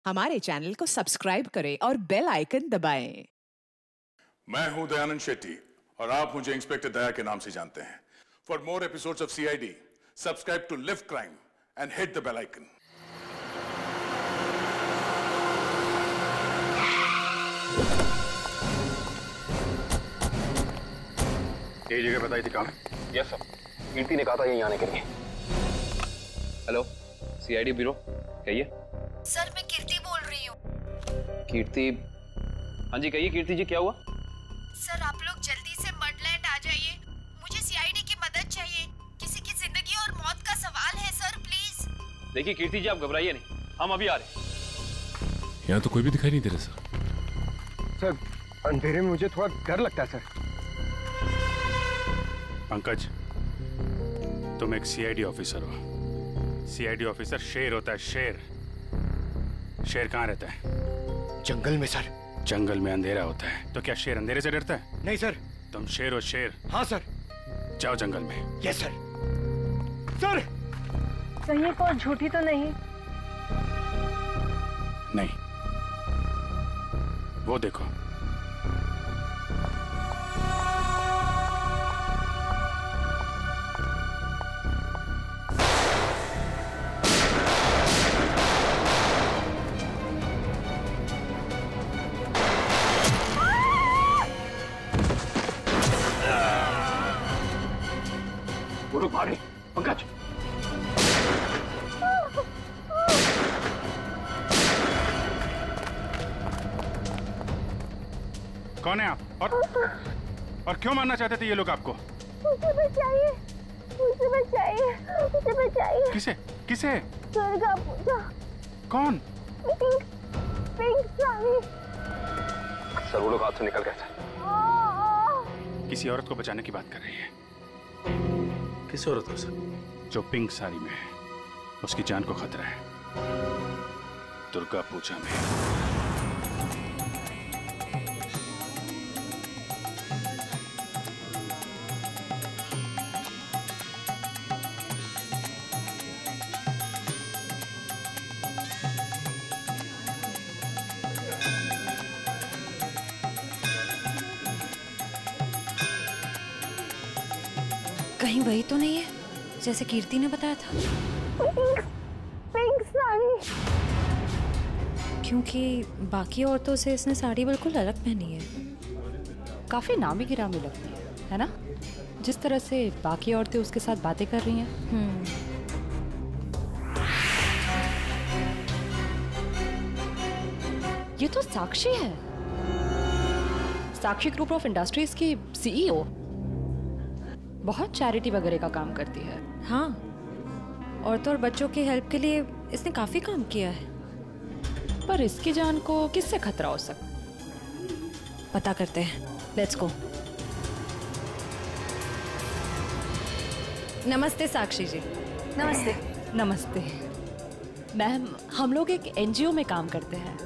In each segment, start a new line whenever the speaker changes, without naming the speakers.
हमारे चैनल को सब्सक्राइब करें और बेल आइकन दबाएं।
मैं हूं दयानंद शेट्टी और आप मुझे इंस्पेक्टर दया के नाम से जानते हैं। For more episodes of CID, subscribe to live crime and hit the bell icon.
ये जगह बताई थी कहाँ?
यस सर, कीर्ति ने कहा था यहीं आने के लिए। हेलो, CID ब्यूरो, कहिए।
सर मैं कीर्ति बोल रही हूँ।
कीर्ति? हाँ जी कहिए कीर्ति जी, क्या हुआ?
सर आप लोग जल्दी से मडलैंड आ जाइए, मुझे CID की मदद चाहिए। किसी की जिंदगी और मौत का सवाल है सर, प्लीज।
देखिए कीर्ति जी, आप घबराइए नहीं, हम अभी आ रहे हैं।
यहाँ तो कोई भी दिखाई नहीं दे रहा सर।
सर अंधेरे में मुझे थोड़ा डर लगता है सर।
पंकज, तुम एक CID ऑफिसर हो। CID ऑफिसर शेर होता है, शेर। शेर कहाँ रहता है?
जंगल में सर।
जंगल में अंधेरा होता है, तो क्या शेर अंधेरे से डरता है?
नहीं सर।
तुम शेर हो, शेर।
हाँ सर।
जाओ जंगल में।
Yes sir. सर
कहीं कोई झूठी तो नहीं?
नहीं, वो देखो।
वो लोग भागे। पंकज,
कौन है आप? और क्यों मारना चाहते थे ये लोग आपको?
मुझे बचाइए, मुझे बचाइए, मुझे बचाइए।
किसे? किसे?
दुर्गा पूजा।
कौन?
पिंक साड़ी।
सर वो लोग हाथ से निकल गए थे।
किसी औरत को बचाने की बात कर रही है। किस औरत को सर? जो पिंक साड़ी में है, उसकी जान को खतरा है दुर्गा पूजा में।
कहीं वही तो नहीं है जैसे कीर्ति ने बताया था? पिंक साड़ी। क्योंकि बाकी औरतों से इसने साड़ी बिल्कुल अलग पहनी है।
काफी नामी गिरामी लगती है ना? जिस तरह से बाकी औरतें उसके साथ बातें कर रही हैं। ये तो साक्षी है, साक्षी ग्रुप ऑफ इंडस्ट्रीज की CEO। बहुत चैरिटी वगैरह का काम करती है।
हाँ, औरतों और बच्चों की हेल्प के लिए इसने काफी काम किया है।
पर इसकी जान को किससे खतरा हो सकता?
पता करते हैं, लेट्स गो। नमस्ते साक्षी जी।
नमस्ते। नमस्ते मैम, हम लोग एक NGO में काम करते हैं,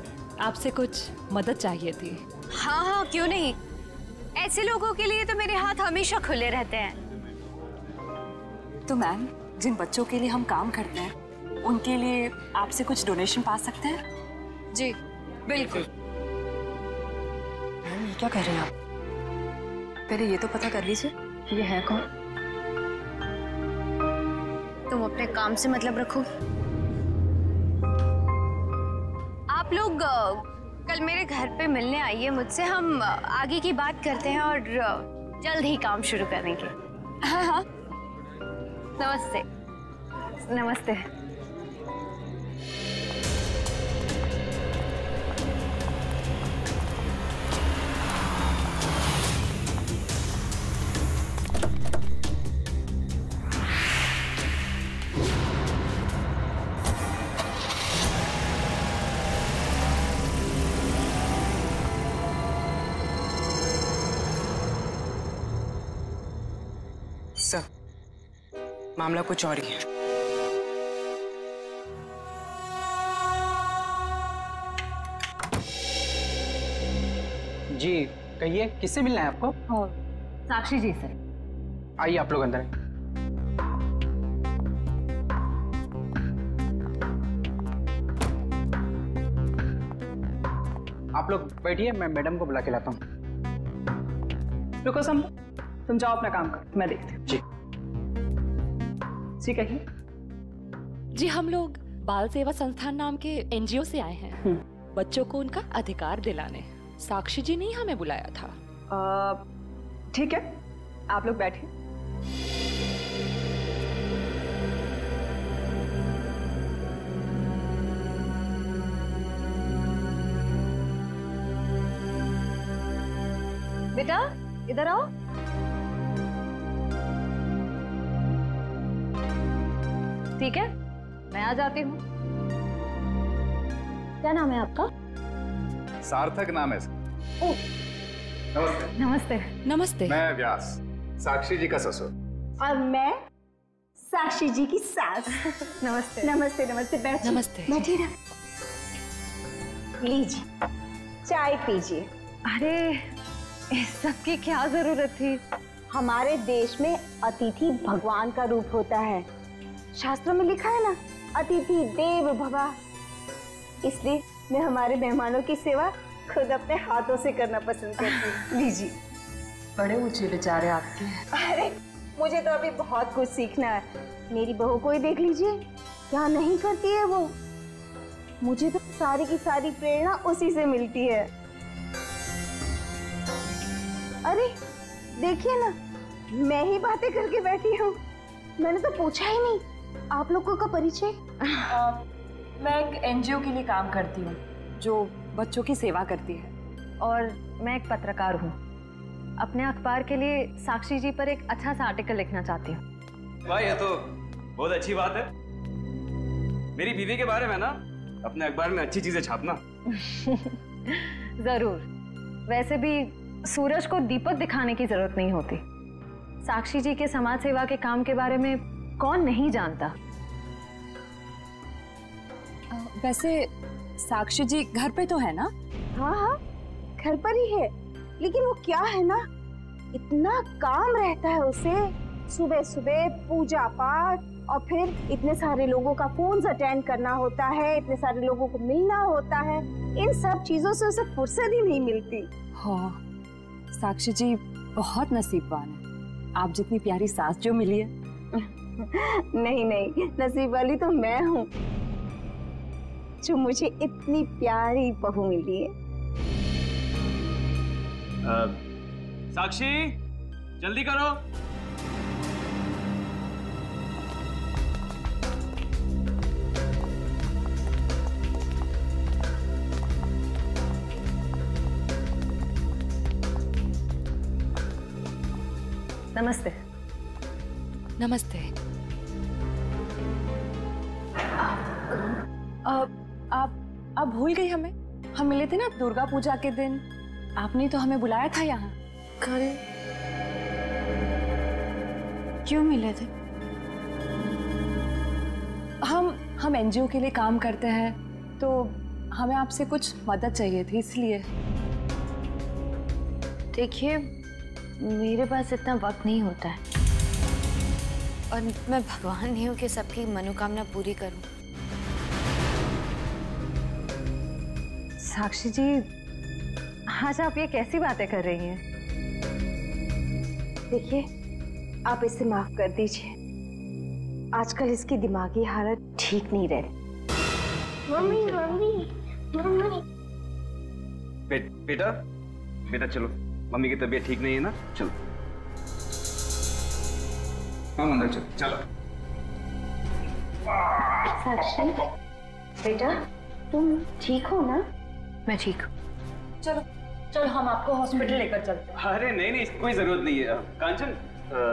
आपसे कुछ मदद चाहिए थी।
हाँ हाँ क्यों नहीं, ऐसे लोगों के लिए तो मेरे हाथ हमेशा खुले रहते हैं।
तो मैम, जिन बच्चों के लिए हम काम करते हैं उनके लिए आपसे कुछ डोनेशन पा सकते हैं?
जी बिल्कुल।
मैम ये क्या कह रहे हैं आप? पहले ये तो पता कर लीजिए ये है कौन।
तुम अपने काम से मतलब रखो। आप लोग कल मेरे घर पे मिलने आइए मुझसे, हम आगे की बात करते हैं और जल्द ही काम शुरू करेंगे। हाँ हाँ, नमस्ते। नमस्ते।
सर, मामला कुछ और ही है। जी कहिए, किससे मिलना है आपको?
साक्षी जी से।
आइए आप लोग अंदर। आप लोग बैठिए, मैं मैडम को बुला के लाता हूँ। रुको संभू, तुम जाओ अपना काम करो, मैं देखती हूँ। जी कहिए।
जी हम लोग बाल सेवा संस्थान नाम के एनजीओ से आए हैं बच्चों को उनका अधिकार दिलाने। साक्षी जी ने ही हमें बुलाया था।
ठीक है, आप लोग बैठिए।
बेटा इधर आओ। ठीक है, मैं आ जाती हूँ। क्या नाम है आपका?
सार्थक नाम है। नमस्ते।
नमस्ते।
नमस्ते।
मैं व्यास, साक्षी जी का ससुर।
और मैं साक्षी जी की सास।
नमस्ते।
नमस्ते नमस्ते, बैठिए।
नमस्ते।
बैठिए ना, लीजिए चाय पीजिए।
अरे इस सब की क्या जरूरत थी?
हमारे देश में अतिथि भगवान का रूप होता है। शास्त्रों में लिखा है ना, अतिथि देव भव। इसलिए मैं हमारे मेहमानों की सेवा खुद अपने हाथों से करना पसंद करती हूँ। लीजिए।
बड़े ऊंचे विचार है आपके।
अरे मुझे तो अभी बहुत कुछ सीखना है। मेरी बहू को ही देख लीजिए, क्या नहीं करती है वो। मुझे तो सारी की सारी प्रेरणा उसी से मिलती है। अरे देखिए ना, मैं ही बातें करके बैठी हूँ। मैंने तो पूछा ही नहीं आप लोगों का परिचय।
मैं एक एनजीओ के लिए काम करती हूँ जो बच्चों की सेवा करती है।
और मैं एक पत्रकार हूँ, अपने अखबार के लिए साक्षी जी पर एक अच्छा सा आर्टिकल लिखना चाहती हूँ।
वाह, ये तो बहुत अच्छी बात है। मेरी बीवी के बारे में ना अपने अखबार में अच्छी चीजें छापना।
जरूर। वैसे भी सूरज को दीपक दिखाने की जरूरत नहीं होती। साक्षी जी के समाज सेवा के काम के बारे में कौन नहीं जानता।
वैसे साक्षी जी घर पे तो है ना?
हाँ हाँ, घर पर ही है। लेकिन वो क्या है ना, इतना काम रहता है उसे। सुबह सुबह पूजा पाठ, और फिर इतने सारे लोगों का फोन अटेंड करना होता है, इतने सारे लोगों को मिलना होता है। इन सब चीजों से उसे फुर्सत ही नहीं मिलती।
हाँ, साक्षी जी बहुत नसीबवान है। आप जितनी प्यारी सास जो मिली है।
नहीं नहीं, नसीब वाली तो मैं हूँ जो मुझे इतनी प्यारी बहू मिली है।
साक्षी जल्दी करो।
नमस्ते।
नमस्ते। आप भूल गई हमें? हम मिले थे ना दुर्गा पूजा के दिन। आपने तो हमें बुलाया था यहाँ।
अरे क्यों मिले थे?
हम एनजीओ के लिए काम करते हैं, तो हमें आपसे कुछ मदद चाहिए थी, इसलिए।
देखिए, मेरे पास इतना वक्त नहीं होता है, और मैं भगवान नहीं हूँ कि सबकी मनोकामना पूरी करूं। साक्षी जी, आज आप ये कैसी बातें कर रही हैं?
देखिए, आप इसे माफ कर दीजिए। आजकल इसकी दिमागी हालत ठीक नहीं रहती।
Mummy mummy mummy.
बेटा बेटा चलो, मम्मी की तबीयत ठीक नहीं है ना, चलो। हम अंदर चलो। चलो।
साक्षी बेटा, तुम ठीक हो ना?
मैं ठीक हूँ।
चलो चलो, हम आपको हॉस्पिटल लेकर चलते हैं।
अरे नहीं नहीं, कोई जरूरत नहीं है। कांचन,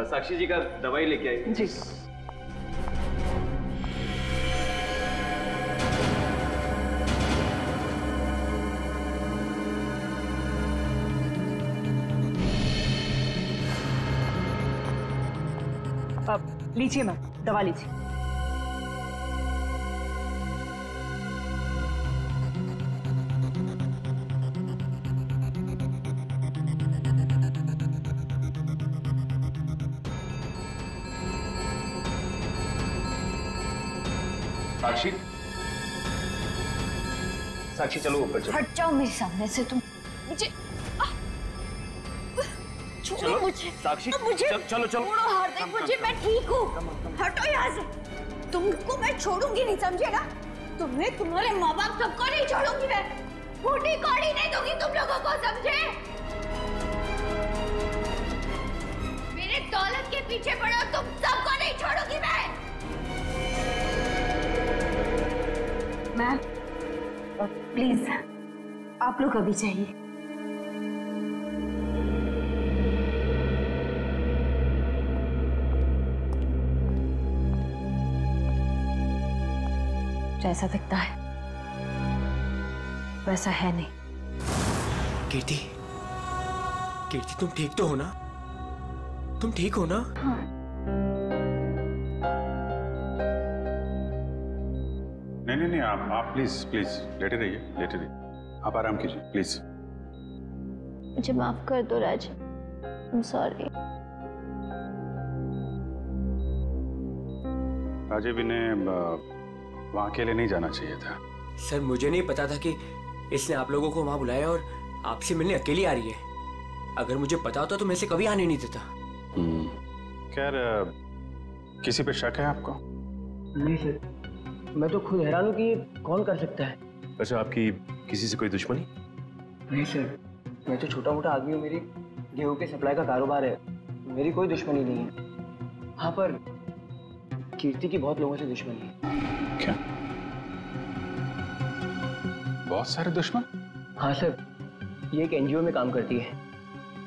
साक्षी जी का दवाई लेके आई।
जी। अब लीजिए मैम, दवा लीजिए।
साक्षी,
साक्षी चलो ऊपर चलो।
हट जाओ मेरे सामने से तुम। मुझे
चलो
मुझे
साक्षी
मुझे
चलो चलो
हार्दिक, मुझे मैं ठीक हूँ। हटो यहाँ से। तुमको मैं छोड़ूंगी नहीं, समझे ना? तुम्हें, तुम्हारे माँ बाप सबको नहीं छोड़ूंगी मैं। फूटी कौड़ी नहीं दूंगी तुम लोगों को, समझे? मेरे दौलत के पीछे पड़ो, तुम सबको नहीं छोड़ूंगी मैं। मैम प्लीज आप लोग अभी चाहिए। जैसा दिखता है वैसा है नहीं।
कीर्ति, कीर्ति तुम ठीक तो हो ना? तुम ठीक हो ना?
हाँ।
नहीं, आप प्लीज लेटे रहिए। आप आराम कीजिए प्लीज।
मुझे माफ कर दो राज, I'm sorry।
राजीव, इन्हें वहाँ अकेले नहीं जाना चाहिए था।
सर मुझे नहीं पता था कि इसने आप लोगों को वहाँ बुलाया और आपसे मिलने अकेली आ रही है। अगर मुझे पता होता तो मैं इसे कभी आने नहीं देता।
खैर, किसी पे शक है आपको?
नहीं सर, मैं तो खुद हैरान हूँ कि ये कौन कर सकता है।
अच्छा, आपकी किसी से कोई दुश्मनी?
नहीं सर, मैं तो छोटा मोटा आदमी हूँ। मेरी गेहूं के सप्लाई का कारोबार है, मेरी कोई दुश्मनी नहीं है। हाँ, पर कीर्ति की बहुत लोगों से दुश्मनी है।
क्या? बहुत सारे दुश्मन?
हाँ सर, ये एक एनजीओ में काम करती है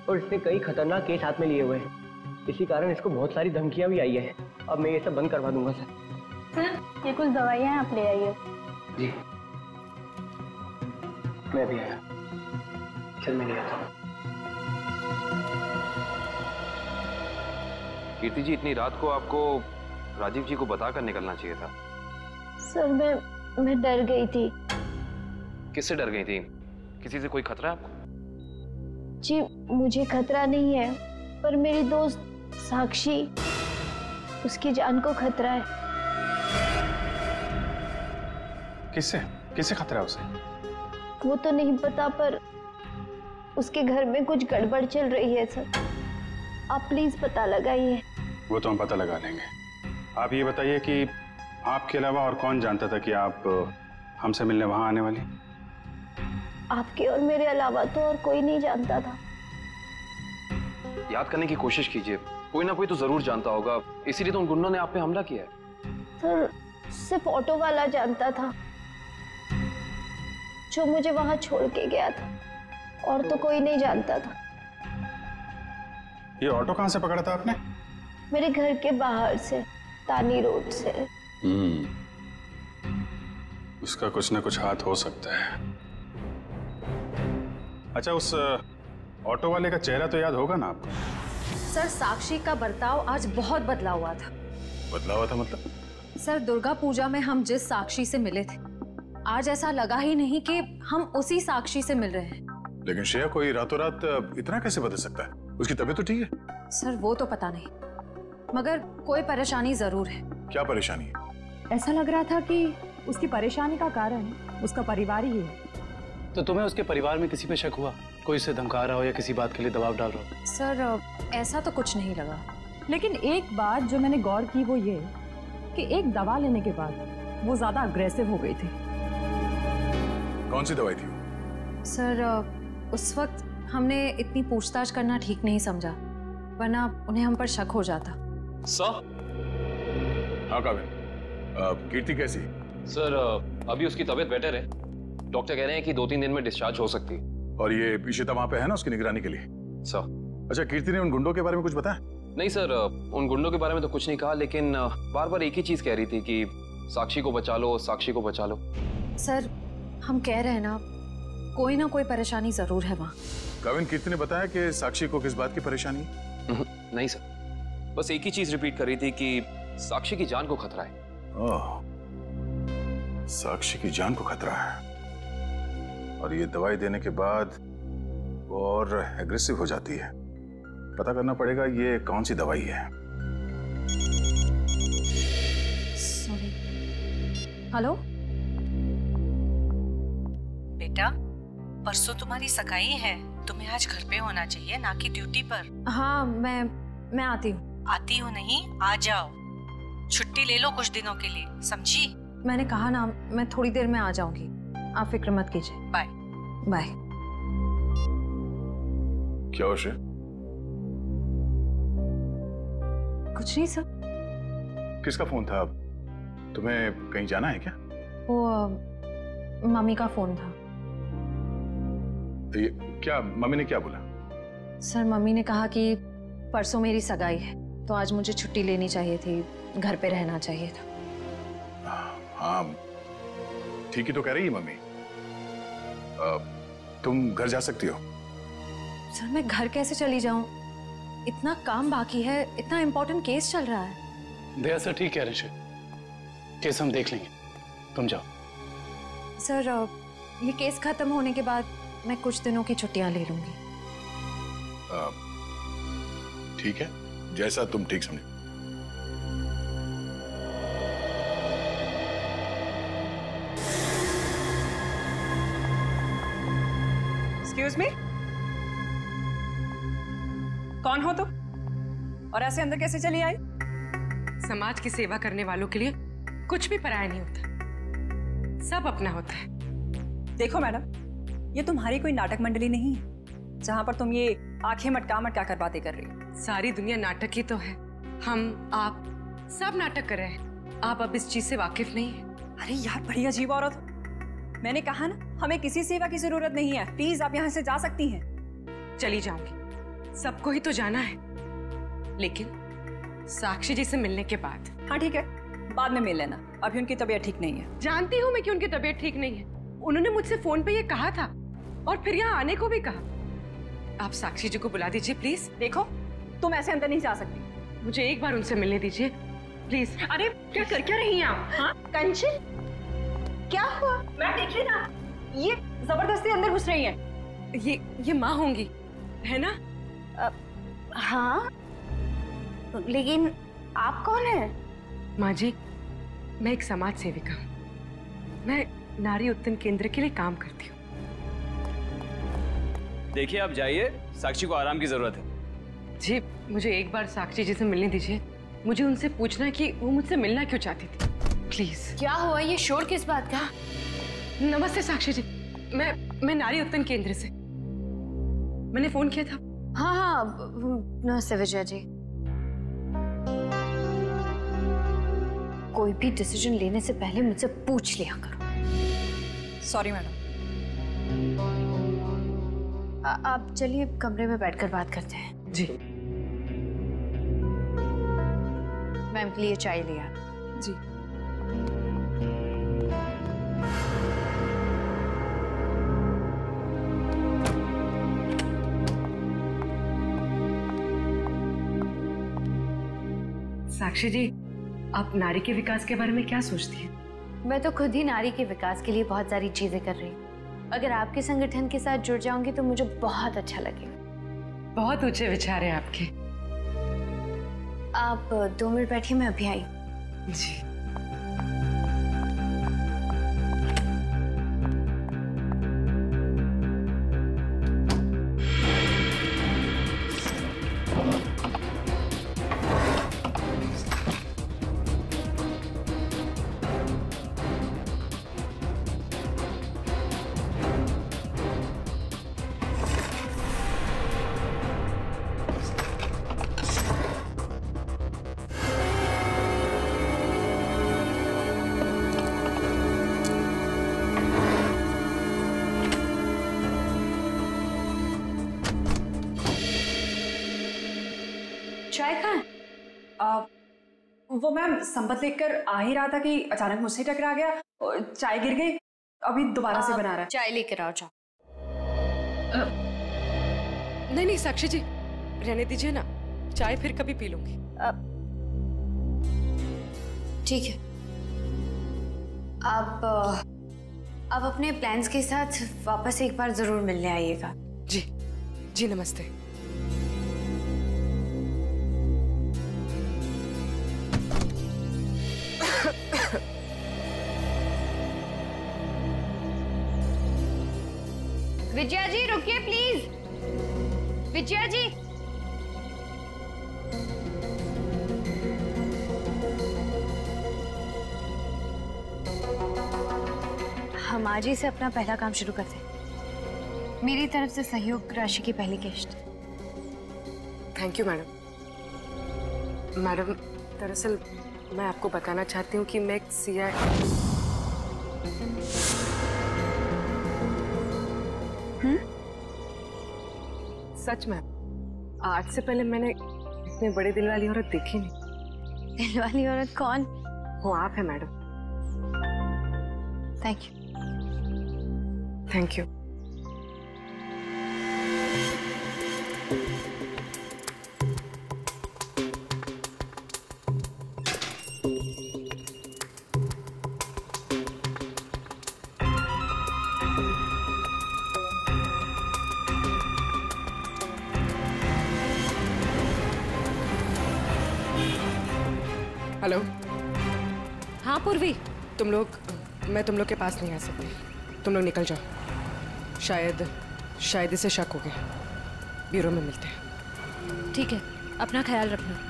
और इसने कई खतरनाक केस हाथ में लिए हुए हैं। इसी कारण इसको बहुत सारी धमकियां भी आई है। अब मैं ये सब बंद करवा दूंगा सर।
सर ये कुछ दवाइयाँ आप ले आइए।
जी, मैं भी आया। चल मैं ले आता हूँ।
कीर्ति जी, इतनी रात को आपको राजीव जी को बताकर निकलना चाहिए था।
सर मैं डर गई थी।
किससे डर गई थी? किसी से कोई खतरा है आपको?
जी मुझे खतरा नहीं है, पर मेरी दोस्त साक्षी, उसकी जान को खतरा है।
किससे खतरा है उसे?
वो तो नहीं पता, पर उसके घर में कुछ गड़बड़ चल रही है सर। आप प्लीज पता लगाइए।
वो तो हम पता लगा लेंगे। आप ये बताइए कि आपके अलावा और कौन जानता था कि आप हमसे मिलने वहां आने वाली?
आपके और मेरे अलावा तो और कोई नहीं जानता था।
याद करने की कोशिश कीजिए, कोई ना कोई तो जरूर जानता होगा, इसीलिए तो उन गुंडों ने आप पे हमला किया है।
सर सिर्फ ऑटो वाला जानता था, जो मुझे वहां छोड़ के गया था, और तो कोई नहीं जानता था।
ये ऑटो कहां से पकड़ा था आपने?
मेरे घर के बाहर से, तानी रोड से।
उसका कुछ ना कुछ हाथ हो सकता है। अच्छा, उस ऑटो वाले का चेहरा तो याद होगा ना आपको?
सर साक्षी का बर्ताव आज बहुत बदला हुआ था।
बदला हुआ था मतलब?
सर दुर्गा पूजा में हम जिस साक्षी से मिले थे, आज ऐसा लगा ही नहीं कि हम उसी साक्षी से मिल रहे हैं।
लेकिन श्रेया, कोई रातों रात इतना कैसे बदल सकता है? उसकी तबीयत तो ठीक है।
सर वो तो पता नहीं, मगर कोई परेशानी जरूर है।
क्या परेशानी है?
ऐसा लग रहा था कि उसकी परेशानी का कारण उसका परिवार ही है।
तो तुम्हें उसके परिवार में किसी पे शक हुआ? कोई उसे धमका रहा हो या किसी बात के लिए दबाव डाल रहा हो?
सर ऐसा तो कुछ नहीं लगा,
लेकिन एक बात जो मैंने गौर की वो ये कि एक दवा लेने के बाद वो ज्यादा अग्रेसिव हो गई थी।
कौन सी दवाई थी?
सर उस वक्त हमने इतनी पूछताछ करना ठीक नहीं समझा, वरना उन्हें हम पर शक हो जाता।
सर?
हाँ काविन, कीर्ति कैसी?
सर अभी उसकी तबीयत बेटर है। डॉक्टर कह रहे हैं कि 2-3 दिन में डिस्चार्ज हो सकती है।
और ये इशिता वहां पे है ना उसकी निगरानी के लिए?
सर।
अच्छा, कीर्ति ने उन गुंडों के बारे में कुछ बताया?
नहीं सर, उन गुंडों के बारे में तो कुछ नहीं कहा, लेकिन बार बार एक ही चीज कह रही थी कि साक्षी को बचा लो, साक्षी को बचा लो।
सर हम कह रहे हैं ना, कोई ना कोई परेशानी जरूर है वहाँ।
काविन, कीर्ति ने बताया कि साक्षी को किस बात की परेशानी?
नहीं सर, बस एक ही चीज रिपीट कर रही थी कि साक्षी की जान को खतरा है।
ओह, साक्षी की जान को खतरा है, और ये दवाई देने के बाद वो और एग्रेसिव हो जाती है। पता करना पड़ेगा ये कौन सी दवाई है।
सॉरी। हेलो
बेटा, परसों तुम्हारी सगाई है, तुम्हें आज घर पे होना चाहिए, ना कि ड्यूटी पर।
हाँ, मैं आती हूँ।
आती हूँ नहीं, आ जाओ। छुट्टी ले लो कुछ दिनों के लिए, समझी?
मैंने कहा ना, मैं थोड़ी देर में आ जाऊंगी, आप फिक्र मत कीजिए।
बाय।
बाय।
क्या हो श्रेय?
कुछ नहीं सर।
किसका फोन था? तुम्हें कहीं जाना है क्या?
वो मम्मी का फोन था।
ये क्या, मम्मी ने क्या बोला?
सर, मम्मी ने कहा कि परसों मेरी सगाई है, तो आज मुझे छुट्टी लेनी चाहिए थी, घर पे रहना चाहिए था।
हाँ, ठीक ही तो कह रही है मम्मी। तुम घर जा सकती हो।
सर, मैं घर कैसे चली जाऊं? इतना काम बाकी है, इतना इम्पोर्टेंट केस चल रहा है।
दया सर ठीक कह रहे हैं, केस हम देख लेंगे, तुम जाओ।
सर, ये केस खत्म होने के बाद मैं कुछ दिनों की छुट्टियां ले लूंगी।
ठीक है, जैसा तुम ठीक समझो।
एक्सक्यूज मी, कौन हो तुम और ऐसे अंदर कैसे चली आई?
समाज की सेवा करने वालों के लिए कुछ भी पराया नहीं होता, सब अपना होता है।
देखो मैडम, ये तुम्हारी कोई नाटक मंडली नहीं है जहां पर तुम ये आंखें मटका कर बातें कर रही हो।
सारी दुनिया नाटक ही तो है, हम आप सब नाटक कर रहे हैं। आप अब इस चीज से वाकिफ नहीं है।
अरे यार, बड़ी अजीब औरत हो। मैंने कहा ना, हमें किसी सेवा की जरूरत नहीं है, प्लीज आप यहाँ से जा सकती हैं।
चली जाऊंगी, सबको ही तो जाना है, लेकिन साक्षी जी से मिलने के बाद।
हाँ ठीक है, बाद में मिल लेना, अभी उनकी तबीयत ठीक नहीं है।
जानती हूँ मैं कि उनकी तबीयत ठीक नहीं है, उन्होंने मुझसे फोन पे ये कहा था और फिर यहाँ आने को भी कहा। आप साक्षी जी को बुला दीजिए प्लीज।
देखो, तुम ऐसे अंदर नहीं जा सकती,
मुझे एक बार उनसे मिलने दीजिए प्लीज।
अरे क्या कर क्या रही हैं आप? हाँ कंचन, क्या हुआ? मैं देख रही ना, ये जबरदस्ती अंदर घुस रही है।
ये माँ होंगी, है ना?
हाँ, लेकिन आप कौन है?
माँ जी, मैं एक समाज सेविका हूँ, मैं नारी उत्थान केंद्र के लिए काम करती हूँ।
देखिए, आप जाइए, साक्षी को आराम की जरूरत है।
जी, मुझे एक बार साक्षी जी से मिलने दीजिए, मुझे उनसे पूछना है कि वो मुझसे मिलना क्यों चाहती थी, प्लीज।
क्या हुआ? ये शोर किस बात का?
नमस्ते साक्षी जी, मैं नारी उत्थान केंद्र से, मैंने फोन किया था।
हाँ, नमस्ते विजय जी। कोई भी डिसीजन लेने से पहले मुझसे पूछ लिया करो।
Sorry madam.
आप चलिए कमरे में बैठकर बात करते हैं।
जी।
मैम के लिए चाय लिया।
जी। साक्षी जी, आप नारी के विकास के बारे में क्या सोचती हैं?
मैं तो खुद ही नारी के विकास के लिए बहुत सारी चीजें कर रही हूँ। अगर आपके संगठन के साथ जुड़ जाऊंगी तो मुझे बहुत अच्छा लगेगा।
बहुत ऊंचे विचार हैं आपके।
आप 2 मिनट बैठिए, मैं अभी आई।
जी।
चाय कहाँ? वो मैम संपत लेकर आ ही रहा था कि अचानक मुझसे टकरा गया और चाय गिर गई, अभी दोबारा से बना रहा है।
चाय लेकर आओ। जाओ।
नहीं साक्षी जी, रहने दीजिए ना, चाय फिर कभी पी लूंगी।
ठीक है, आप अपने प्लान्स के साथ वापस एक बार जरूर मिलने आइएगा।
जी जी, नमस्ते।
विजया जी रुकिए प्लीज। विजया जी, हम आज ही से अपना पहला काम शुरू करते हैं। मेरी तरफ से सहयोग राशि की पहली किश्त।
Thank you madam. मैडम, दरअसल मैं आपको बताना चाहती हूँ कि मैं एक CI। सच में आज से पहले मैंने इतने बड़े दिल वाली औरत देखी नहीं।
दिल वाली औरत कौन?
वो आप है madam.
Thank you.
Thank you. Hello.
हाँ पूर्वी,
तुम लोग, मैं तुम लोग के पास नहीं आ सकती। तुम लोग निकल जाओ। शायद इसे शक हो गया। ब्यूरो में मिलते हैं।
ठीक है, अपना ख्याल रखना।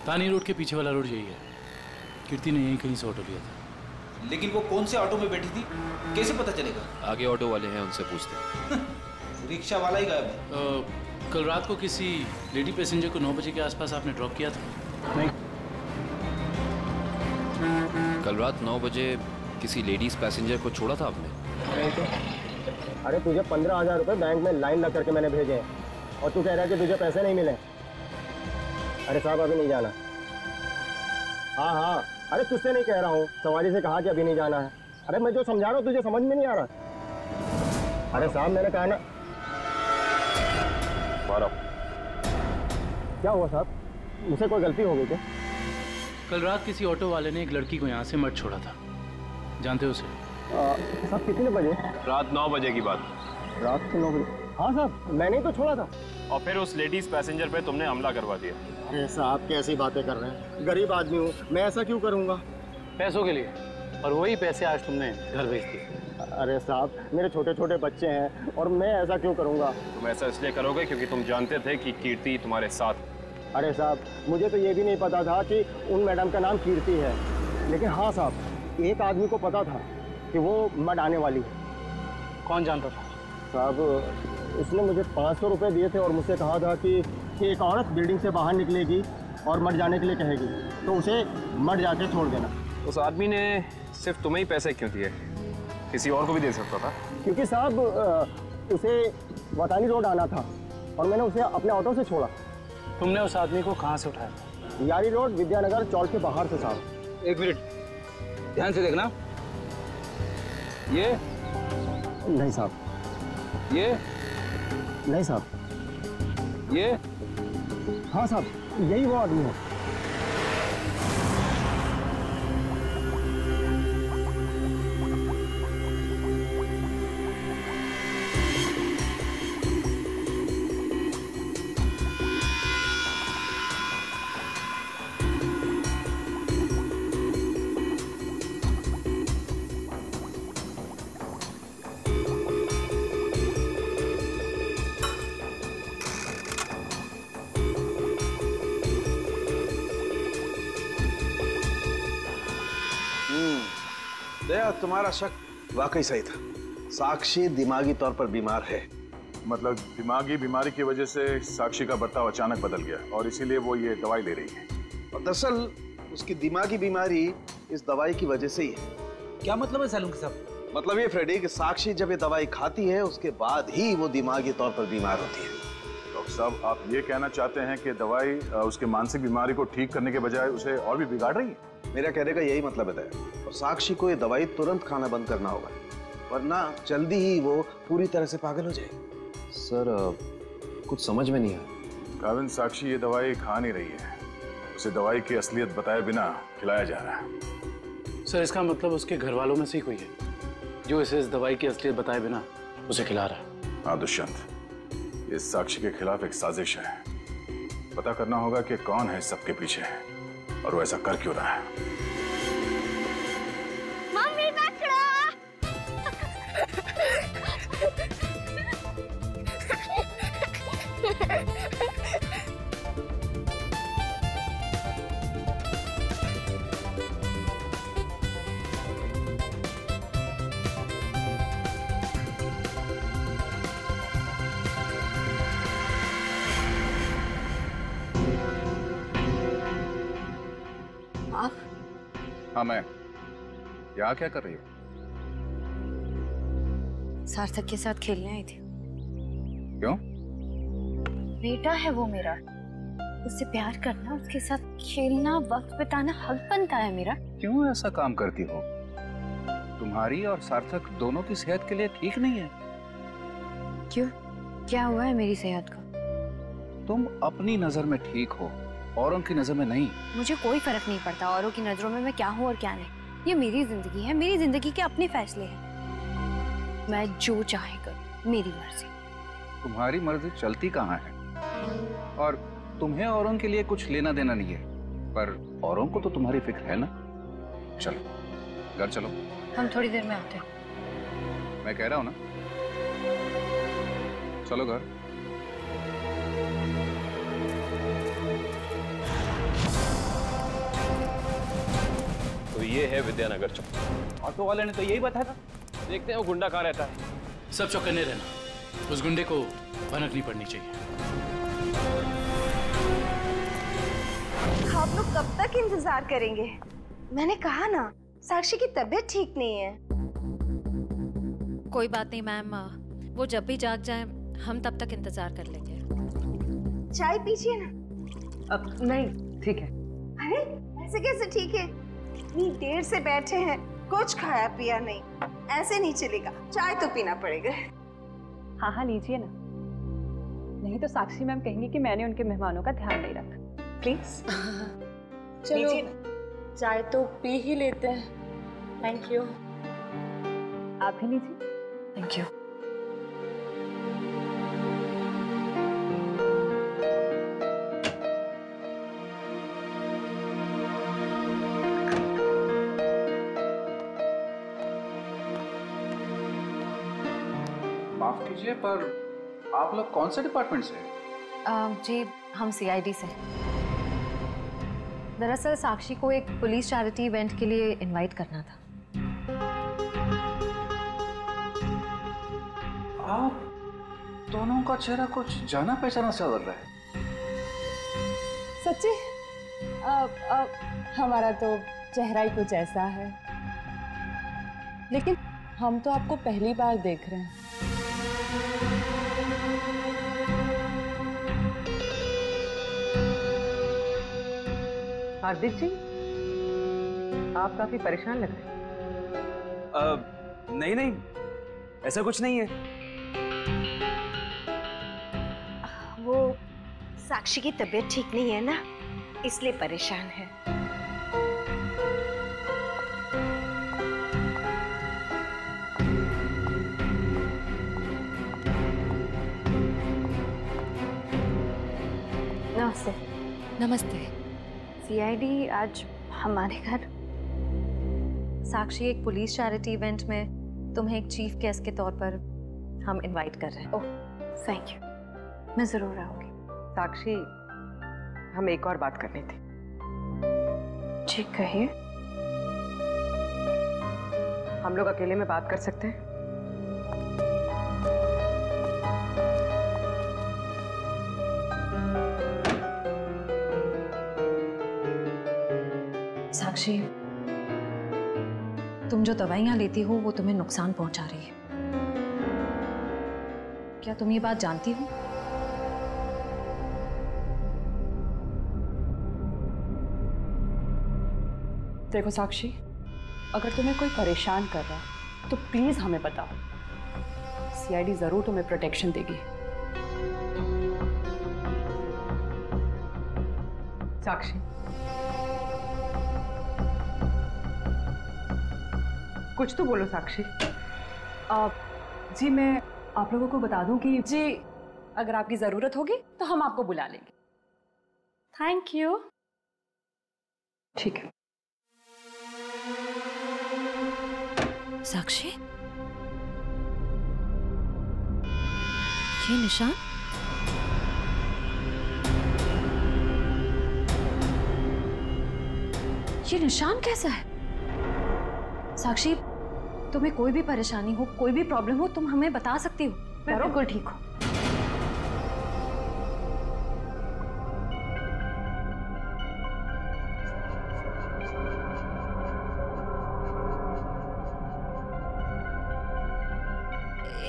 तानी रोड के पीछे वाला रोड यही है। कीर्ति ने यहीं कहीं से ऑटो लिया था।
लेकिन वो कौन से ऑटो में बैठी थी, कैसे पता चलेगा?
आगे ऑटो वाले हैं, उनसे पूछते हैं।
रिक्शा वाला ही गायब है।
कल रात को किसी लेडी पैसेंजर को 9 बजे के आसपास आपने ड्रॉप किया था?
नहीं।
कल रात 9 बजे किसी लेडीज पैसेंजर को छोड़ा था आपने?
नहीं तो। अरे तुझे 15,000 रुपए बैंक में लाइन लग करके मैंने भेजे हैं और तू कह रहा है कि तुझे पैसे नहीं मिले। अरे साहब अभी नहीं जाना। हाँ हाँ, अरे तुझसे नहीं कह रहा हूँ, सवारी से कहा कि अभी नहीं जाना है। अरे मैं जो समझा रहा हूँ तुझे समझ में नहीं आ रहा। अरे साहब मैंने कहा ना। क्या हुआ साहब, मुझसे कोई गलती हो गई क्या?
कल रात किसी ऑटो वाले ने एक लड़की को यहाँ से मत छोड़ा था, जानते हो उसे?
साहब कितने बजे?
रात 9 बजे की बात।
रात के 9 बजे? हाँ साहब, मैंने ही तो छोड़ा था।
और फिर उस लेडीज पैसेंजर पे तुमने हमला करवा दिया।
अरे साहब कैसी बातें कर रहे हैं, गरीब आदमी हूँ मैं, ऐसा क्यों करूँगा?
पैसों के लिए, और वही पैसे आज तुमने घर भेज दिए।
अरे साहब मेरे छोटे छोटे बच्चे हैं और मैं ऐसा क्यों करूँगा?
तुम ऐसा इसलिए करोगे क्योंकि तुम जानते थे कि कीर्ति तुम्हारे साथ।
अरे साहब मुझे तो ये भी नहीं पता था कि उन मैडम का नाम कीर्ति है, लेकिन हाँ साहब एक आदमी को पता था कि वो मड आने वाली है।
कौन जानता था?
साहब उसने मुझे 500 रुपये दिए थे और मुझसे कहा था कि एक औरत बिल्डिंग से बाहर निकलेगी और मड जाने के लिए कहेगी तो उसे मड जाके छोड़ देना।
उस आदमी ने सिर्फ तुम्हें ही पैसे क्यों दिए, किसी और को भी दे सकता था?
क्योंकि साहब उसे वतानी रोड आना था और मैंने उसे अपने ऑटो से छोड़ा।
तुमने उस आदमी को कहाँ से उठाया?
यारी रोड विद्यानगर चौक के बाहर से साहब।
एक मिनट ध्यान से देखना। ये
नहीं साहब,
ये
नहीं साहब,
ये
हाँ साहब यही वो आदमी है।
दया, तुम्हारा शक वाकई सही था।
साक्षी दिमागी तौर पर बीमार है।
मतलब दिमागी बीमारी की वजह से साक्षी का बर्ताव अचानक बदल गया और इसीलिए वो ये दवाई ले रही है।
और दरअसल उसकी दिमागी बीमारी इस दवाई की वजह से ही है।
क्या मतलब है सैलून साहब?
मतलब ये फ्रेडी कि साक्षी जब ये दवाई खाती है उसके बाद ही वो दिमागी तौर पर बीमार होती है।
डॉक्टर साहब, आप ये कहना चाहते हैं कि दवाई उसके मानसिक बीमारी को ठीक करने के बजाय उसे और भी बिगाड़ रही है?
मेरा कहने का यही मतलब है। और साक्षी को ये दवाई तुरंत खाना बंद करना होगा, वरना जल्दी ही वो पूरी तरह से पागल हो जाएगी।
सर कुछ समझ में नहीं आया।
काविन, साक्षी ये दवाई खा नहीं रही है, उसे दवाई की असलियत बताए बिना खिलाया जा रहा है।
सर इसका मतलब उसके घर वालों में से ही कोई है जो इसे इस दवाई की असलियत बताए बिना उसे खिला रहा है।
हाँ दुष्यंत, ये साक्षी के खिलाफ एक साजिश है। पता करना होगा कि कौन है इस सबके पीछे और वो ऐसा कर क्यों रहा है।
मम्मी
आप? हाँ मैं। यहाँ क्या कर रही हो?
सार्थक के साथ खेलने आई थी।
क्यों?
बेटा है वो मेरा, उससे प्यार करना, उसके साथ खेलना, वक्त बिताना हक बनता है मेरा।
क्यों ऐसा काम करती हो? तुम्हारी और सार्थक दोनों की सेहत के लिए ठीक नहीं है।
क्यों? क्या हुआ है मेरी सेहत को?
तुम अपनी नजर में ठीक हो, औरों की नजर में नहीं।
मुझे कोई फर्क नहीं पड़ता औरों की नजरों में मैं क्या हूँ और क्या नहीं। ये मेरी जिंदगी है, मेरी जिंदगी के अपने फैसले हैं। मैं जो चाहे करूं, मेरी मर्जी।
तुम्हारी मर्जी चलती कहाँ है? और तुम्हें औरों के लिए कुछ लेना देना नहीं है, पर औरों को तो तुम्हारी फिक्र है ना। चलो घर चलो।
हम थोड़ी देर में आते हैं।
मैं कह रहा हूँ ना, चलो घर।
तो ये है विद्यानगर चौक।
ऑटो वाले ने तो यही बताया था।
देखते हैं वो गुंडा कहाँ रहता है।
सब चौकन्ने रहना, उस गुंडे को भनक नहीं पड़नी चाहिए।
आप लोग कब तक इंतजार करेंगे? मैंने कहा ना, साक्षी की तबीयत ठीक नहीं है।
कोई बात नहीं मैम, वो जब भी जाग जाए हम तब तक इंतजार कर लेंगे।
चाय पीजिए ना।
अब नहीं, ठीक है।
अरे ऐसे कैसे ठीक है? इतनी देर से बैठे हैं, कुछ खाया पिया नहीं, ऐसे नहीं चलेगा, चाय तो पीना पड़ेगा।
हाँ हाँ लीजिए ना, नहीं तो साक्षी मैम कहेंगी कि मैंने उनके मेहमानों का ध्यान नहीं रखा। प्लीज
चलो चाय तो पी ही लेते हैं। Thank you.
आप भी लीजिए।
Thank you.
माफ कीजिए, पर आप लोग कौन से डिपार्टमेंट से?
जी हम सीआईडी से। दरअसल साक्षी को एक पुलिस चैरिटी इवेंट के लिए इनवाइट करना था।
आप दोनों का चेहरा कुछ जाना पहचाना सा लग रहा है।
सच्ची? हमारा तो चेहरा ही कुछ ऐसा है, लेकिन हम तो आपको पहली बार देख रहे हैं।
हार्दिक जी, आप काफी परेशान लग रहे हैं।
नहीं नहीं, ऐसा कुछ नहीं है।
वो साक्षी की तबीयत ठीक नहीं है ना, इसलिए परेशान है। नमस्ते।
नमस्ते।
सीआईडी आज हमारे घर।
साक्षी एक पुलिस चैरिटी इवेंट में तुम्हें एक चीफ गेस्ट के तौर पर हम इनवाइट कर रहे हैं।
ओह थैंक यू, मैं जरूर आऊंगी।
साक्षी, हम एक और बात करनी थी।
जी कहिए।
हम लोग अकेले में बात कर सकते हैं?
साक्षी, तुम जो दवाइयां लेती हो वो तुम्हें नुकसान पहुंचा रही है। क्या तुम ये बात जानती हो?
देखो साक्षी, अगर तुम्हें कोई परेशान कर रहा है तो प्लीज हमें बताओ। सीआईडी जरूर तुम्हें प्रोटेक्शन देगी।
साक्षी, कुछ तो बोलो साक्षी। जी मैं आप लोगों को बता दूं कि
जी अगर आपकी जरूरत होगी तो हम आपको बुला लेंगे। Thank you.
ठीक है।
साक्षी, ये निशान? ये निशान कैसा है? साक्षी, तुम्हें कोई भी परेशानी हो, कोई भी प्रॉब्लम हो, तुम हमें बता सकती हो। मैं बिल्कुल ठीक हूँ।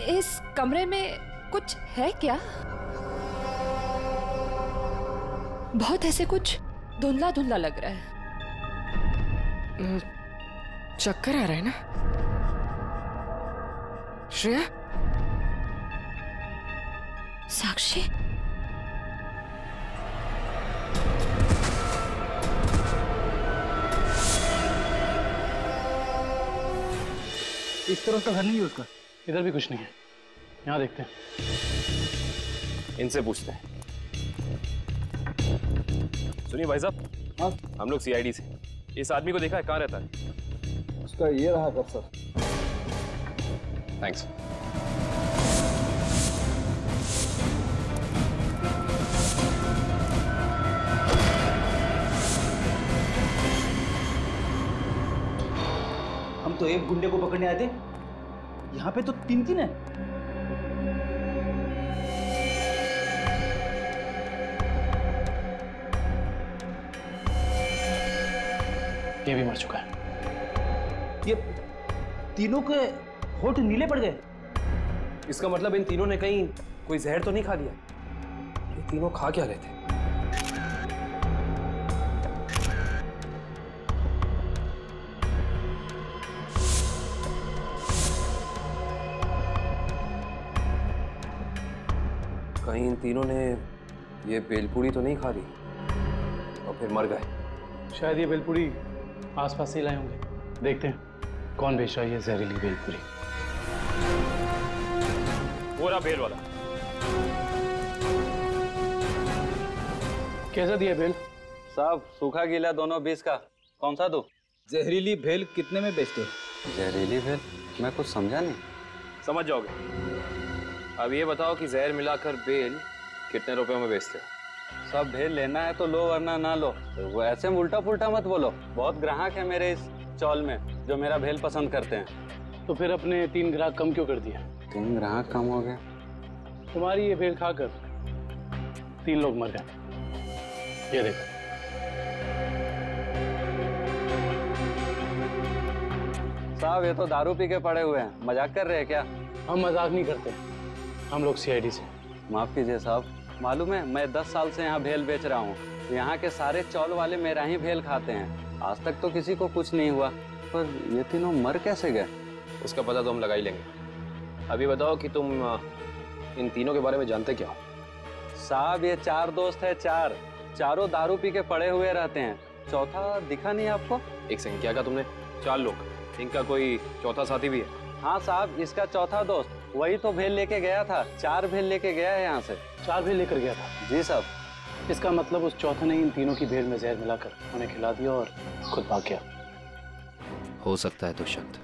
इस कमरे में कुछ है क्या? बहुत ऐसे कुछ धुंधला धुंधला लग रहा है।
चक्कर आ रहा है ना श्रेया?
साक्षी,
इस तरफ का घर नहीं है उसका। इधर भी कुछ नहीं है। यहाँ देखते हैं।
इनसे पूछते हैं। सुनिए भाई साहब, हाँ हम लोग सीआईडी से। इस आदमी को देखा है, कहाँ रहता है?
उसका ये रहा कब सर।
थैंक्स।
हम तो एक गुंडे को पकड़ने आए थे, यहाँ पे तो 3-3 है।
ये भी मर चुका है।
ये तीनों के होठ नीले पड़ गए।
इसका मतलब इन तीनों ने कहीं कोई जहर तो नहीं खा लिया? ये तीनों खा क्या रहे थे? कहीं इन तीनों ने ये भेलपूरी तो नहीं खा ली और फिर मर गए?
शायद ये भेलपूरी आसपास से लाए होंगे। देखते हैं कौन बेच रहा है ये जहरीली भेलपूरी।
वो रहा भेल वाला।
कैसा दिया भेल?
साहब सूखा गीला दोनों 20 का। कौन सा दो?
जहरीली भेल कितने में बेचते हो?
जहरीली भेल? मैं कुछ समझा नहीं।
समझ जाओगे। अब ये बताओ कि जहर मिलाकर भेल कितने रुपए में बेचते हो?
सब भेल लेना है तो लो वरना ना लो। तो वो ऐसे उल्टा पुल्टा मत बोलो। बहुत ग्राहक है मेरे इस चौल में जो मेरा भेल पसंद करते हैं।
तो फिर अपने 3 ग्राहक कम क्यों कर दिया?
3 ग्राहक कम हो गए?
तुम्हारी ये भेल खाकर 3 लोग मर गए। ये देखो।
साहब ये तो दारू पी के पड़े हुए हैं। मजाक कर रहे हैं क्या?
हम मजाक नहीं करते, हम लोग सीआईडी से।
माफ कीजिए साहब, मालूम है मैं 10 साल से यहाँ भेल बेच रहा हूँ। यहाँ के सारे चौल वाले मेरा ही भेल खाते हैं। आज तक तो किसी को कुछ नहीं हुआ, पर ये तीनों मर कैसे गए?
उसका पता तो हम लगा ही लेंगे। अभी बताओ कि तुम इन तीनों के बारे में जानते क्या हो?
साहब ये 4 दोस्त है। चारों दारू पी के पड़े हुए रहते हैं। चौथा दिखा नहीं आपको?
एक सेकंड, क्या कहा तुमने? 4 लोग। इनका कोई चौथा साथी भी है?
हाँ साहब, इसका चौथा दोस्त वही तो भेल लेके गया था। 4 भेल लेके गया है यहाँ से।
4 भेल लेकर गया था?
जी साहब।
इसका मतलब उस चौथे ने इन तीनों की भेल में जहर मिलाकर उन्हें खिला दिया और खुद भाग गया।
हो सकता है तो शब्द।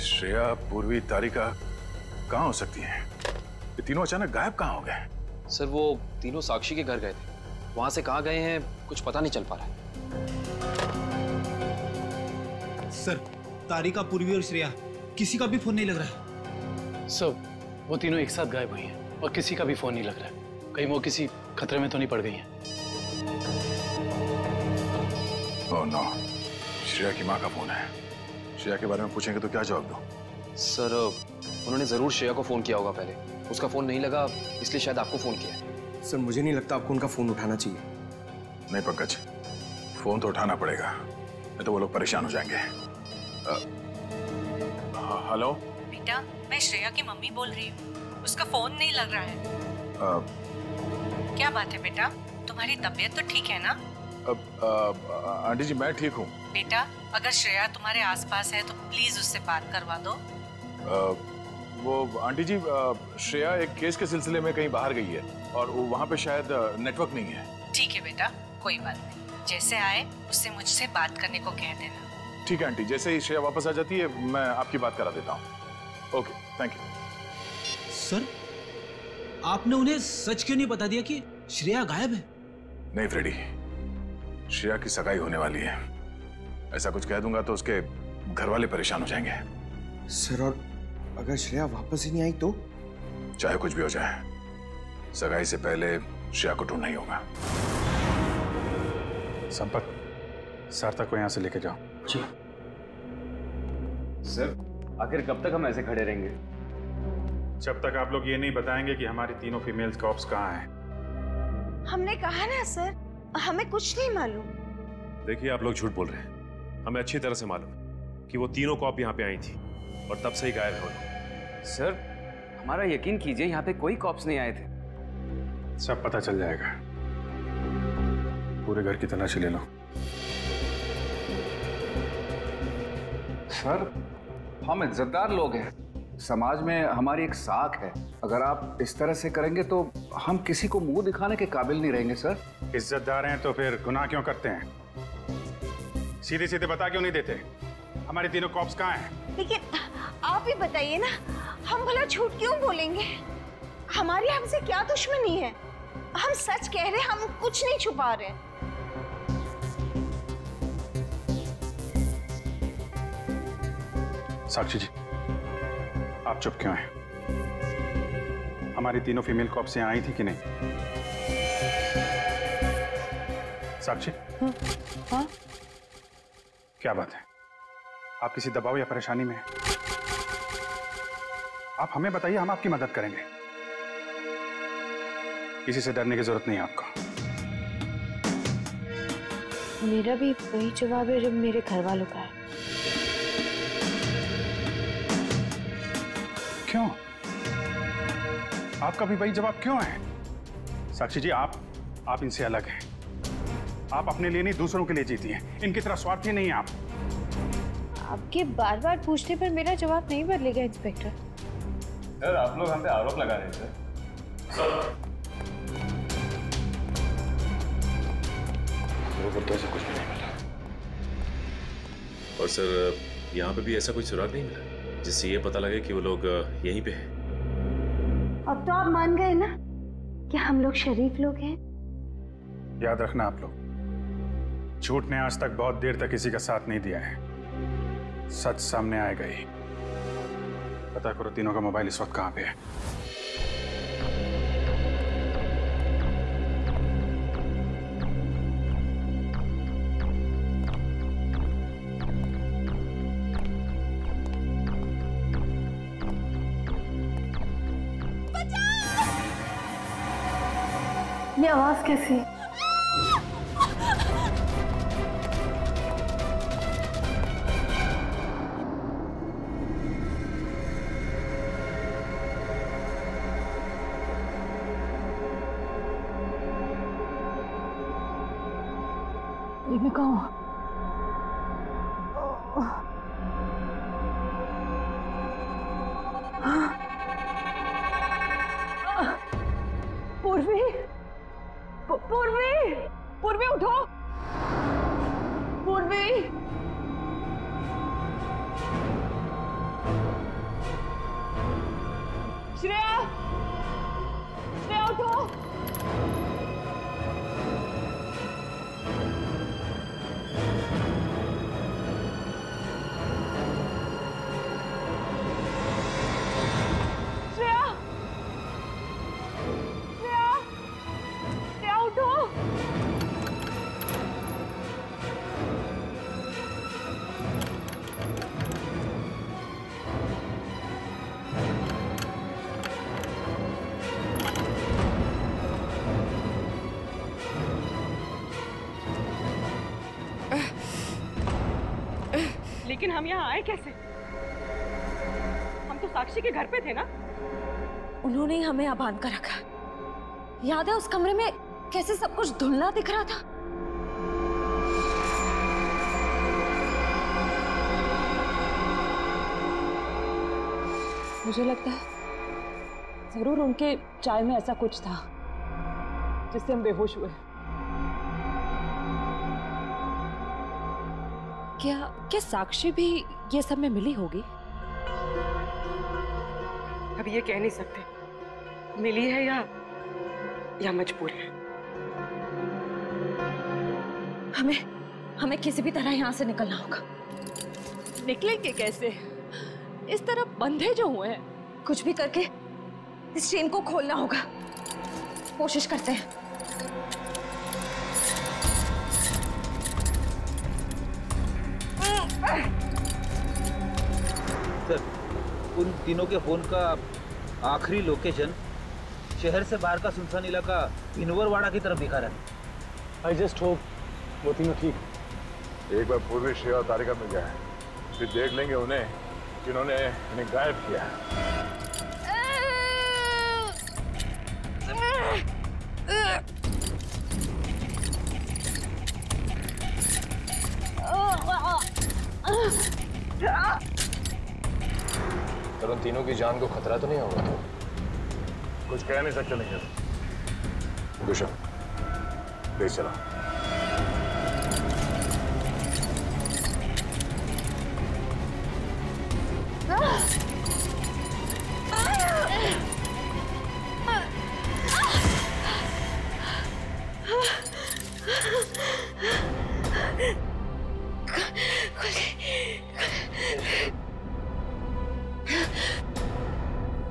श्रेया, पूर्वी, तारिका कहाँ हो सकती हैं? ये तीनों अचानक गायब कहाँ हो गए?
सर वो तीनों साक्षी के घर गए थे। वहां से कहाँ गए हैं कुछ पता नहीं चल पा रहा है।
सर तारिका, पूर्वी और श्रेया
किसी का भी फोन नहीं लग रहा है।
सब वो तीनों एक साथ गायब हुई हैं और किसी का भी फोन नहीं लग रहा है। कहीं वो किसी खतरे में तो नहीं पड़ गई हैं?
ओह नो, श्रेया की माँ का फोन है। श्रेया के बारे में पूछेंगे तो क्या जवाब दूं?
सर उन्होंने जरूर श्रेया को फोन किया होगा पहले, उसका फोन नहीं लगा इसलिए शायद आपको फोन किया।
सर मुझे नहीं लगता आपको उनका फोन उठाना चाहिए।
नहीं पंकज, फोन तो उठाना पड़ेगा, नहीं तो वो लोग परेशान हो जाएंगे। हेलो
बेटा, मैं श्रेया की मम्मी बोल रही हूँ। उसका फोन नहीं लग रहा है। क्या बात है बेटा, तुम्हारी तबीयत तो ठीक है ना?
आंटी जी मैं ठीक हूँ।
बेटा अगर श्रेया तुम्हारे आसपास है तो प्लीज उससे बात करवा दो।
वो आंटी जी, श्रेया एक केस के सिलसिले में कहीं बाहर गई है और वहाँ पे शायद नेटवर्क नहीं है।
ठीक है बेटा, कोई बात नहीं, जैसे आए उससे मुझसे बात करने को कह देना।
ठीक है आंटी, जैसे ही श्रेया वापस आ जाती है मैं आपकी बात करा देता हूँ। Okay thank you.
सर आपने उन्हें सच क्यों नहीं बता दिया कि श्रेया गायब है?
नहीं फ्रेडी, श्रेया की सगाई होने वाली है, ऐसा कुछ कह दूंगा तो उसके घर वाले परेशान हो जाएंगे।
सर और अगर श्रेया वापस ही नहीं आई तो?
चाहे कुछ भी हो जाए, सगाई से पहले श्रेया को ढूंढना ही होगा।
संपत, सार्थक को यहाँ से लेके जाओ।
जी
सर, आखिर कब तक हम ऐसे खड़े रहेंगे?
जब तक आप लोग ये नहीं बताएंगे कि हमारी तीनों फीमेल्स कॉप्स कहाँ हैं।
हमने कहा ना सर, हमें कुछ नहीं मालूम।
देखिए आप लोग झूठ बोल रहे हैं, हमें अच्छी तरह से मालूम है कि वो तीनों कॉप यहाँ पे आई थी और तब से ही गायब है वो लोग।
सर हमारा यकीन कीजिए, यहाँ पे कोई कॉप्स नहीं आए थे।
सब पता चल जाएगा, पूरे घर की तलाशी ले लो।
सर हम इज्जतदार लोग हैं, समाज में हमारी एक साख है, अगर आप इस तरह से करेंगे तो हम किसी को मुंह दिखाने के काबिल नहीं रहेंगे। सर
इज्जतदार हैं तो फिर गुनाह क्यों करते हैं? सीधे सीधे बता क्यों नहीं देते हमारे तीनों कॉप्स कहाँ हैं?
लेकिन आप ही बताइए ना, हम भला झूठ क्यों बोलेंगे? हमारी हमसे क्या दुश्मनी है? हम सच कह रहे हैं, हम कुछ नहीं छुपा रहे।
साक्षी जी, आप चुप क्यों हैं? हमारी तीनों फीमेल कॉप्स यहाँ आई थी कि नहीं? साक्षी?
हाँ?
क्या बात है, आप किसी दबाव या परेशानी में हैं? आप हमें बताइए, हम आपकी मदद करेंगे। किसी से डरने की जरूरत नहीं है आपको।
मेरा भी वही जवाब है जो मेरे घर वालों का है।
क्यों? आपका भी वही जवाब क्यों है? साक्षी जी, आप इनसे अलग हैं। आप अपने लिए नहीं दूसरों के लिए जीती हैं। इनकी तरह स्वार्थी नहीं है आप।
आपके बार बार पूछने पर मेरा जवाब नहीं बदलेगा इंस्पेक्टर।
सर आप लोग हम पे आरोप लगा रहे हैं सर।
तो ऐसा कुछ भी नहीं मिला। और सर यहाँ पे भी ऐसा कोई सुराग नहीं मिला जिससे ये पता लगे कि वो लोग यहीं पे हैं।
अब तो आप मान गए ना कि हम लोग शरीफ लोग हैं।
याद रखना आप लोग, झूठ ने आज तक बहुत देर तक किसी का साथ नहीं दिया है। सच सामने आएगा ही। पता करो तीनों का मोबाइल इस वक्त कहाँ पे है।
ये आवाज कैसी?
ये मैं कहाँ? पूर्वी, पूर्वी, पूर्वी उठो, पूर्वी। श्रेया, श्रेया उठो। लेकिन हम यहाँ आए कैसे? हम तो साक्षी के घर पे थे ना?
उन्होंने ही हमें यहाँ बांध कर रखा। याद है उस कमरे में कैसे सब कुछ धुंधला दिख रहा था? मुझे लगता है जरूर उनके चाय में ऐसा कुछ था जिससे हम बेहोश हुए।
क्या साक्षी भी ये सब में मिली होगी?
अब ये कह नहीं सकते मिली है या मजबूर है।
हमें किसी भी तरह यहाँ से निकलना होगा।
निकलेंगे कैसे? इस तरफ बंधे जो हुए हैं।
कुछ भी करके इस चेन को खोलना होगा। कोशिश करते हैं।
सर, उन तीनों के फोन का आखिरी लोकेशन शहर से बाहर का सुनसान इलाका भिनवरवाड़ा की तरफ दिखा रहा है।
आई जस्ट होप वो तीनों ठीक।
एक बार पूर्वी श्रेया और तारिका मिल जाए, फिर देख लेंगे उन्हें जिन्होंने इन्हें गायब किया।
पर उन तीनों की जान को खतरा तो नहीं होगा?
कुछ कह नहीं सकते। नहीं दुष्यंत, प्लीज चला।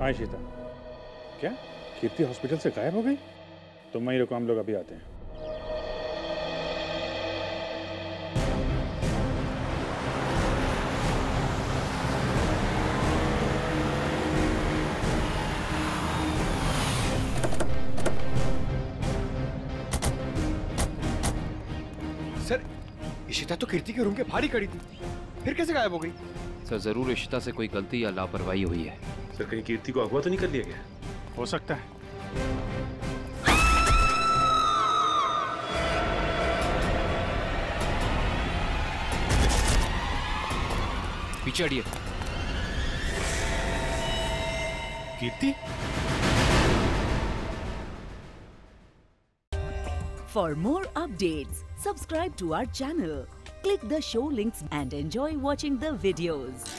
हाँ शीता, क्या कीर्ति हॉस्पिटल से गायब हो गई? तुम वहीं रुको, हम लोग अभी आते हैं।
सर, इशिता तो कीर्ति के रूम के बाहर ही खड़ी थी, फिर कैसे गायब हो गई?
सर, जरूर इशिता से कोई गलती या लापरवाही हुई है।
सर, कहीं कीर्ति को अगवा तो नहीं कर लिया गया?
हो सकता है।
पीछे हटिए।
कीर्ति?
For more updates, subscribe to our channel, click the show links and enjoy watching the videos.